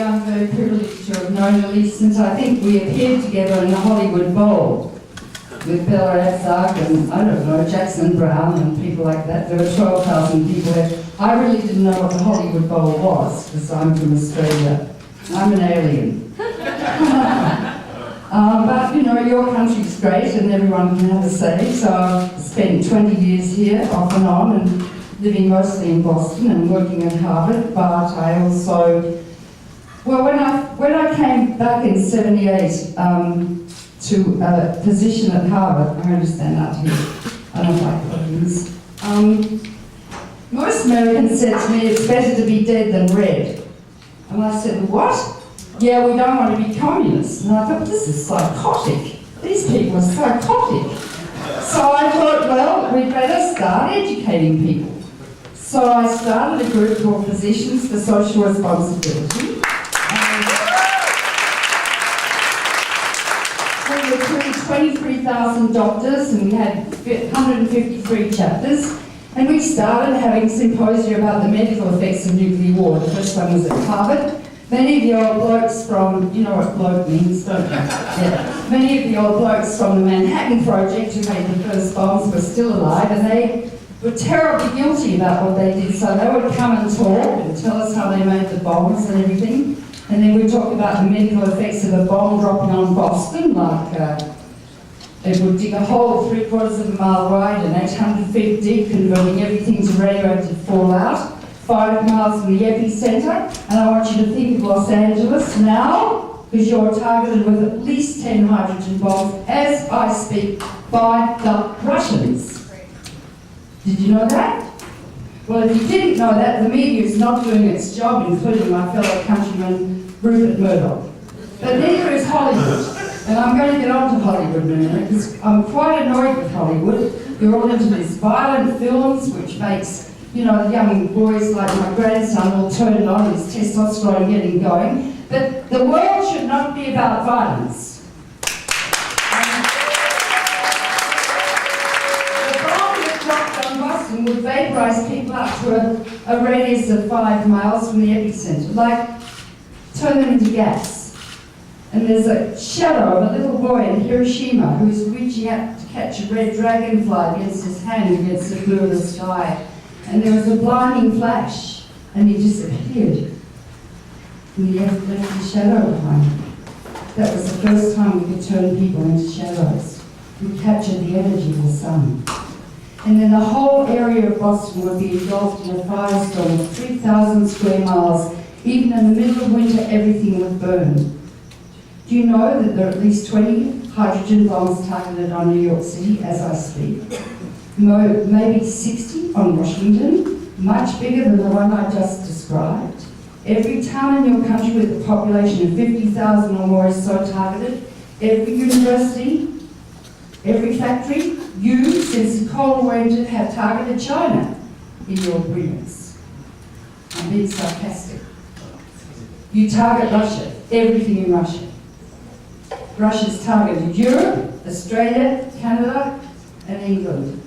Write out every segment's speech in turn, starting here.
I'm very privileged to have known Elise since I think we appeared together in the Hollywood Bowl with Bella Abzug and, I don't know, Jackson Brown and people like that. There were 12,000 people there. I really didn't know what the Hollywood Bowl was because I'm from Australia. I'm an alien. But, you know, your country's great and everyone can have a say. So I've spent 20 years here, off and on, and living mostly in Boston and working at Harvard. But I also, well, when I came back in '78 to a position at Harvard, I'm going to stand up here. I don't like audience. Most Americans said to me, it's better to be dead than red. And I said, what? Yeah, we don't want to be communists. And I thought, this is psychotic. These people are psychotic. So I thought, well, we'd better start educating people. So I started a group called Physicians for Social Responsibility. We recruited 23,000 doctors and we had 153 chapters. And we started having symposia about the medical effects of nuclear war. The first one was at Harvard. Many of the old blokes from, you know what bloke means, don't you? Yeah. Many of the old blokes from the Manhattan Project who made the first bombs were still alive, and they were terribly guilty about what they did. So they would come and talk and tell us how they made the bombs and everything. And then we'd talk about the medical effects of a bomb dropping on Boston, like it would dig a hole 3/4 of a mile wide and 800 feet deep, converting everything to radioactive fallout. 5 miles from the epicenter, and I want you to think of Los Angeles now, because you're targeted with at least 10 hydrogen bombs as I speak by the Russians. Did you know that? Well, if you didn't know that, the media is not doing its job, including my fellow countryman Rupert Murdoch. But neither is Hollywood. And I'm going to get on to Hollywood in a minute, because I'm quite annoyed with Hollywood. They're all into these violent films, which makes, you know, young boys like my grandson all turned on, his testosterone getting going. But the world should not be about violence. The bomb that dropped on Boston would vaporize people up to a radius of 5 miles from the epicenter, like turn them into gas. And there's a shadow of a little boy in Hiroshima who's reaching out to catch a red dragonfly against his hand against the blue of the sky. And there was a blinding flash, and he disappeared. And he left the shadow behind him. That was the first time we could turn people into shadows. We captured the energy of the sun. And then the whole area of Boston would be engulfed in a firestorm of 3,000 square miles. Even in the middle of winter, everything would burn. Do you know that there are at least 20 hydrogen bombs targeted on New York City as I speak? Maybe 60 on Washington, much bigger than the one I just described. Every town in your country with a population of 50,000 or more is so targeted. Every university, every factory, you, since the Cold War ended, have targeted China in your brilliance. I'm being sarcastic. You target Russia, everything in Russia. Russia's targeted Europe, Australia, Canada, and England.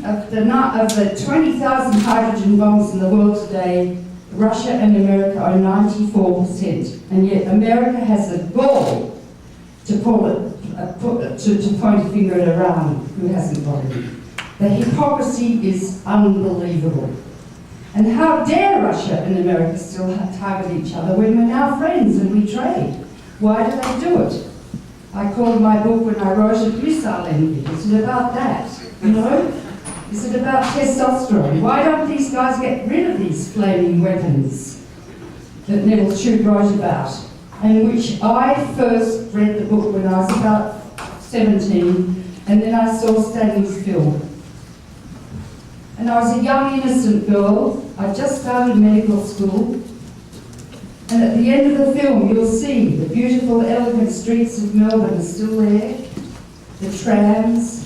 Of the 20,000 hydrogen bombs in the world today, Russia and America are 94%, and yet America has the gall to point a finger at Iran, who hasn't got it. The hypocrisy is unbelievable. And how dare Russia and America still target each other when we're now friends and we trade? Why do they do it? I called my book when I wrote it Missile Envy. Is it about that? You know? Is it about testosterone? Why don't these guys get rid of these flaming weapons that Neville Shute wrote about? And which I first read the book when I was about 17, and then I saw Stanley's film. And I was a young, innocent girl. I just started medical school. And at the end of the film, you'll see the beautiful, elegant streets of Melbourne are still there. The trams,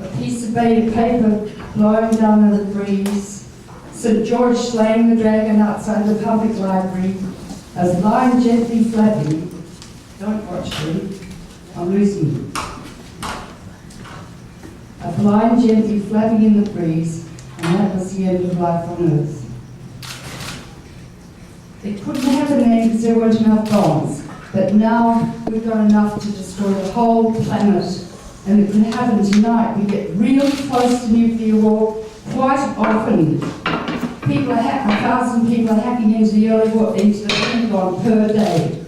a piece of paper blowing down in the breeze, St. George slaying the dragon outside the public library, as lying gently flapping. Don't watch me, I'm losing you. A blind gently flapping in the breeze, and that was the end of life on earth. It couldn't happen then because there weren't enough bombs. But now we've got enough to destroy the whole planet. And it can happen tonight. We get really close to nuclear war quite often. 1,000 people are hacking into the Pentagon per day.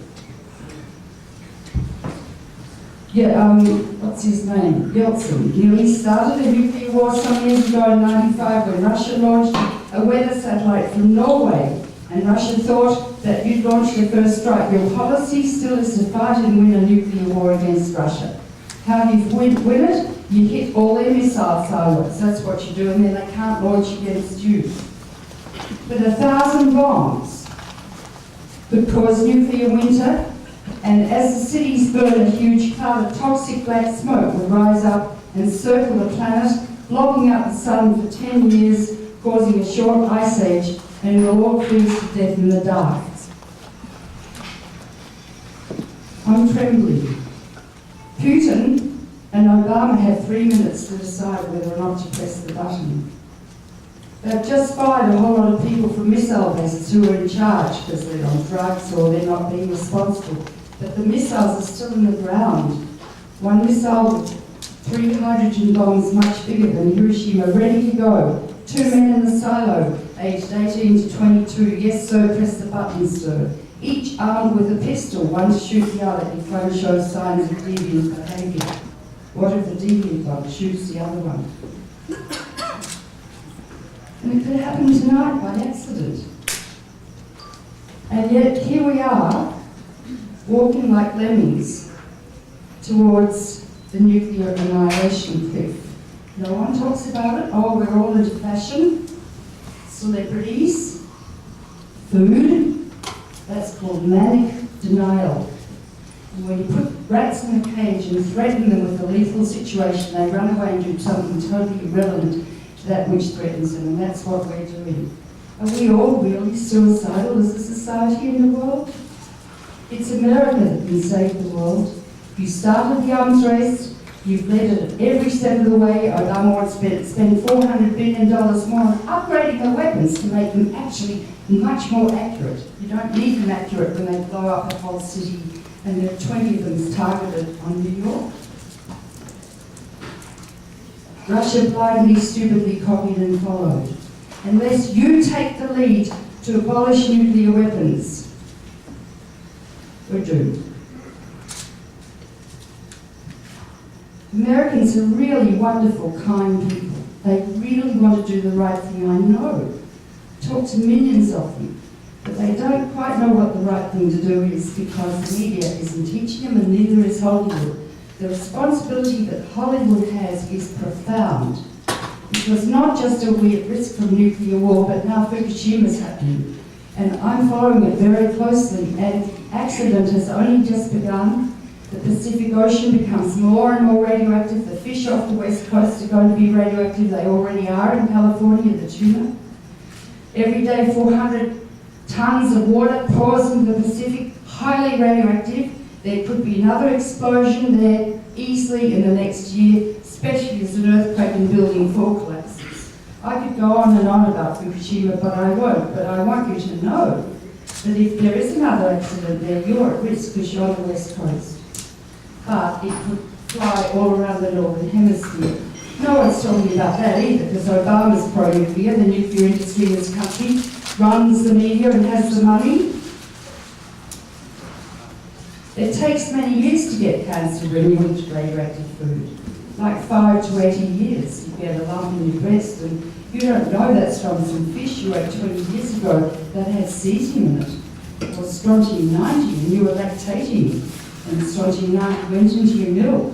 Yeah, what's his name? Yeltsin nearly started a nuclear war some years ago in '95 when Russia launched a weather satellite from Norway. And Russia thought that you'd launched the first strike. Your policy still is to fight and win a nuclear war against Russia. How do you win it? You hit all their missile silos. That's what you do, and then they can't launch against you. But 1,000 bombs could cause nuclear winter, and as the cities burn, a huge cloud of toxic black smoke will rise up and circle the planet, blocking out the sun for 10 years, causing a short ice age, and we'll all freeze to death in the dark. I'm trembling. Putin and Obama had 3 minutes to decide whether or not to press the button. They've just fired a whole lot of people from missile bases who are in charge because they're on drugs or they're not being responsible. But the missiles are still in the ground. One missile with 3 hydrogen bombs much bigger than Hiroshima, ready to go. 2 men in the silo, aged 18 to 22. Yes, sir, press the button, sir. Each armed with a pistol, one to shoot the other if one shows signs of deviant behaviour. What if the deviant one shoots the other one? And it could happen tonight by accident. And yet here we are, walking like lemmings towards the nuclear annihilation cliff. No one talks about it. Oh, we're all into fashion, celebrities, food. That's called manic denial. And when you put rats in a cage and threaten them with a lethal situation, they run away and do something totally irrelevant to that which threatens them, and that's what we're doing. Are we all really suicidal as a society in the world? It's America that can save the world. You started the arms race, you've led it every step of the way. Obama wants to spend $400 billion more on upgrading the weapons to make them actually much more accurate. You don't need them accurate when they blow up a whole city and there are 20 of them targeted on New York. Russia blindly, stupidly copied and followed. Unless you take the lead to abolish nuclear weapons, we're doomed. Americans are really wonderful, kind people. They really want to do the right thing, I know. Talk to millions of them. But they don't quite know what the right thing to do is because the media isn't teaching them and neither is Hollywood. The responsibility that Hollywood has is profound. Because not just are we at risk from nuclear war, but now Fukushima's happening. And I'm following it very closely, and the accident has only just begun. The Pacific Ocean becomes more and more radioactive. The fish off the west coast are going to be radioactive. They already are in California, the tuna. Every day 400 tons of water pours into the Pacific, highly radioactive. There could be another explosion there easily in the next year, especially as an earthquake and building 4 collapses. I could go on and on about Fukushima, but I won't. But I want you to know that if there is another accident there, you're at risk because you're on the west coast. But it could fly all around the northern hemisphere. No one's talking about that either, because Obama's pro-nuclear. The nuclear industry in this country runs the media and has the money. It takes many years to get cancer when you eat radioactive food. Like 5 to 18 years. You get a lump in your breast, and you don't know that's from some fish you ate 20 years ago that had cesium in it, or strontium-90, and you were lactating. And the strontium-90 went into your milk,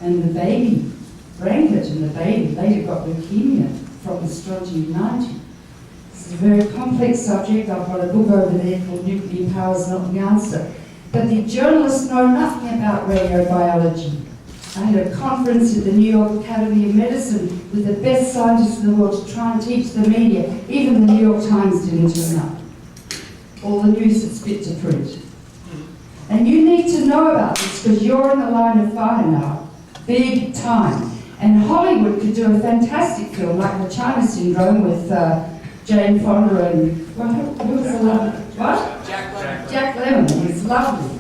and the baby drank it, and the baby later got leukemia from the strontium-90. This is a very complex subject. I've got a book over there called Nuclear Power is Not the Answer. But the journalists know nothing about radiobiology. I had a conference at the New York Academy of Medicine with the best scientists in the world to try and teach the media. Even the New York Times didn't turn up. All the news that's fit to print. And you need to know about this because you're in the line of fire now, big time. And Hollywood could do a fantastic film like The China Syndrome with Jane Fonda and, well, who was the one? What? Jack Lemmon. Jack Lemmon. He's lovely.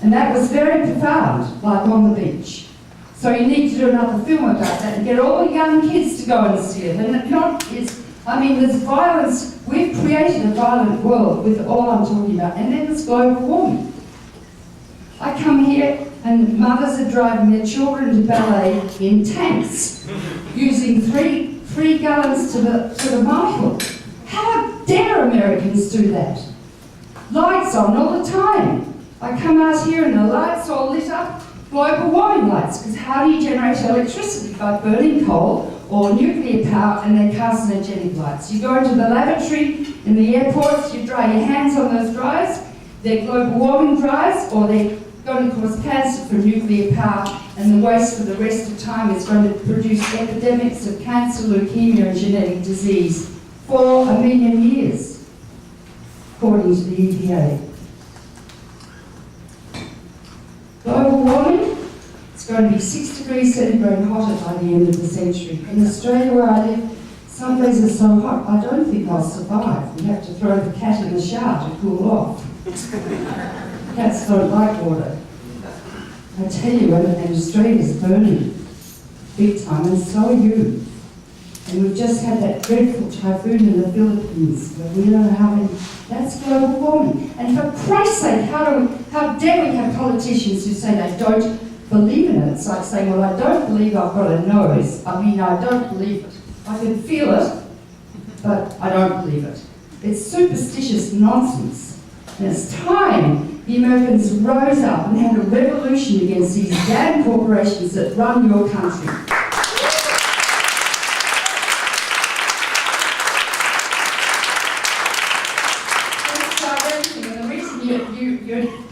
And that was very profound, like on the beach. So you need to do another film about that and get all the young kids to go and see it. And there's violence. We've created a violent world with all I'm talking about. And then there's global warming. I come here and mothers are driving their children to ballet in tanks, using three gallons to the mile. How dare Americans do that? Lights on all the time. I come out here and the lights all lit up, global warming lights, because how do you generate electricity? By burning coal or nuclear power, and they're carcinogenic lights. You go into the lavatory in the airports, you dry your hands on those dryers, they're global warming dryers, or they're going to cause cancer from nuclear power, and the waste for the rest of time is going to produce epidemics of cancer, leukemia, and genetic disease for 1 million years, according to the EPA. Global warming, it's going to be 6 degrees centigrade hotter by the end of the century. In Australia, where I live, some days are so hot, I don't think I'll survive. We have to throw the cat in the shower to cool off. Cats don't like water. I tell you, and Australia's burning big time, and so are you. And we've just had that dreadful typhoon in the Philippines, but we don't know how many. That's global warming. And for Christ's sake, how dare we have politicians who say they don't believe in it? It's like saying, well, I don't believe I've got a nose. I don't believe it. I can feel it, but I don't believe it. It's superstitious nonsense. And it's time the Americans rose up and had a revolution against these damn corporations that run your country.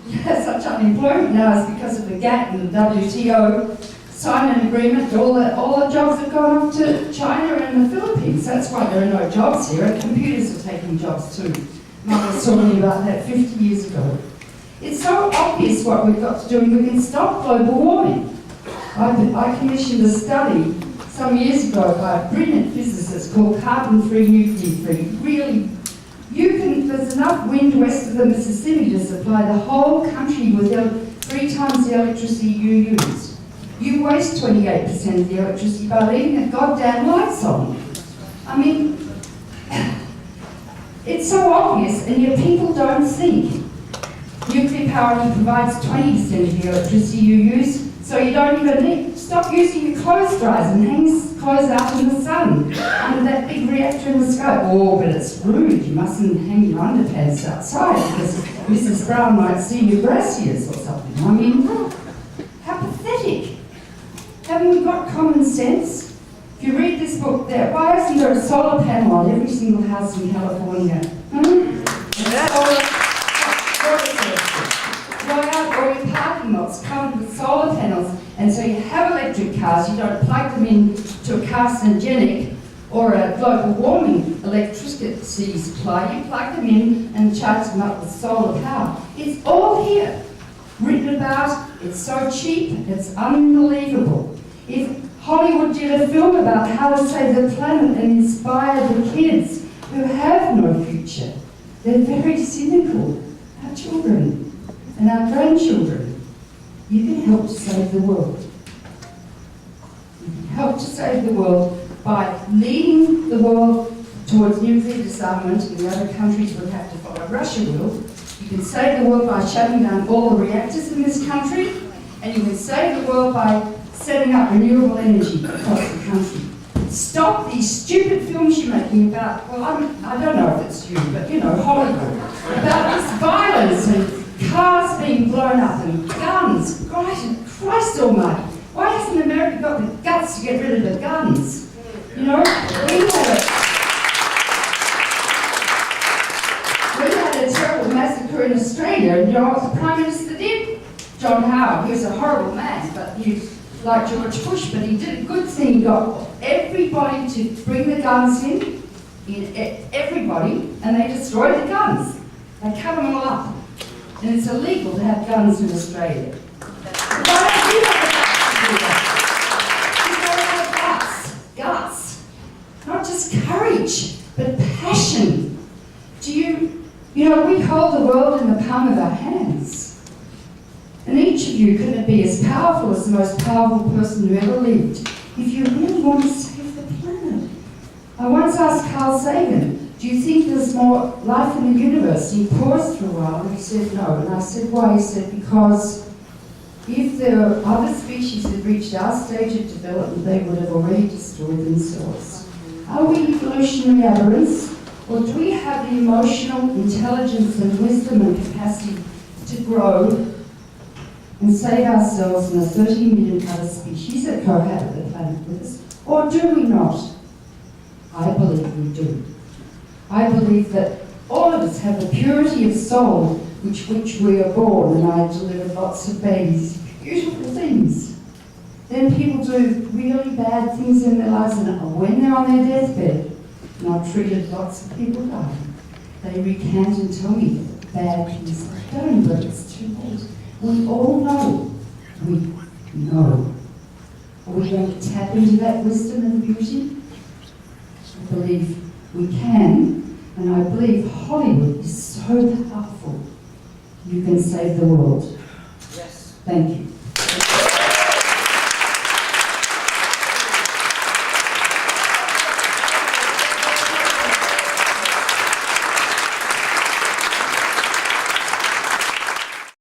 You have such unemployment now is because of the GATT and the WTO signed an agreement. All the jobs have gone off to China and the Philippines. That's why there are no jobs here. And computers are taking jobs too. Mum was talking about that 50 years ago. It's so obvious what we've got to do, and we can stop global warming. I commissioned a study some years ago by a brilliant physicist called carbon-free, nuclear-free. Really, there's enough wind west of the Mississippi to supply the whole country with 3 times the electricity you use. You waste 28% of the electricity by leaving the goddamn lights on. I mean, it's so obvious, and yet people don't think. Nuclear power only provides 20% of the electricity you use, so you don't even need. Stop using your clothes dryers and hang clothes out in the sun under that big reactor in the sky. Oh, but it's rude. You mustn't hang your underpants outside because Mrs. Brown might see your brassiers or something. I mean, how pathetic. Haven't we got common sense? If you read this book, why isn't there a solar panel on every single house in California? Why aren't all your parking lots covered with solar panels? And so you have electric cars, you don't plug them in to a carcinogenic or a global warming electricity supply, you plug them in and charge them up with solar power. It's all here, written about, it's so cheap, it's unbelievable. If Hollywood did a film about how to save the planet and inspire the kids who have no future, they're very cynical. Our children and our grandchildren. You can help to save the world. You can help to save the world by leading the world towards nuclear disarmament, and the other countries would have to follow. Russia will. You can save the world by shutting down all the reactors in this country, and you can save the world by setting up renewable energy across the country. Stop these stupid films you're making about, well, I don't know if it's you, but Hollywood, about this violence and cars being blown up and guns. Christ almighty. Why hasn't America got the guts to get rid of the guns? We had a terrible massacre in Australia, and you know what the Prime Minister did? John Howard. He was a horrible man, but he was like George Bush, but he did a good thing. He got everybody to bring the guns in everybody, and they destroyed the guns. They cut them all up. And it's illegal to have guns in Australia. Why don't you have the guts to do that? You've got to have guts. Not just courage, but passion. You know, we hold the world in the palm of our hands. And each of you couldn't be as powerful as the most powerful person who ever lived if you really want to save the planet. I once asked Carl Sagan, do you think there's more life in the universe? He paused for a while and he said no. And I said, why? He said, because if there were other species that reached our stage of development, they would have already destroyed themselves. Are we evolutionary aberrants? Or do we have the emotional intelligence and wisdom and capacity to grow and save ourselves and the 30 million other species that cohabit the planet with us? Or do we not? I believe we do. I believe that all of us have the purity of soul which we are born, and I delivered lots of babies, beautiful things. Then people do really bad things in their lives, and when they're on their deathbed, and I've treated lots of people dying, they recant and tell me bad things they've done, but it's too late. We all know. We know. Are we going to tap into that wisdom and beauty? I believe we can, and I believe Hollywood is so powerful. You can save the world.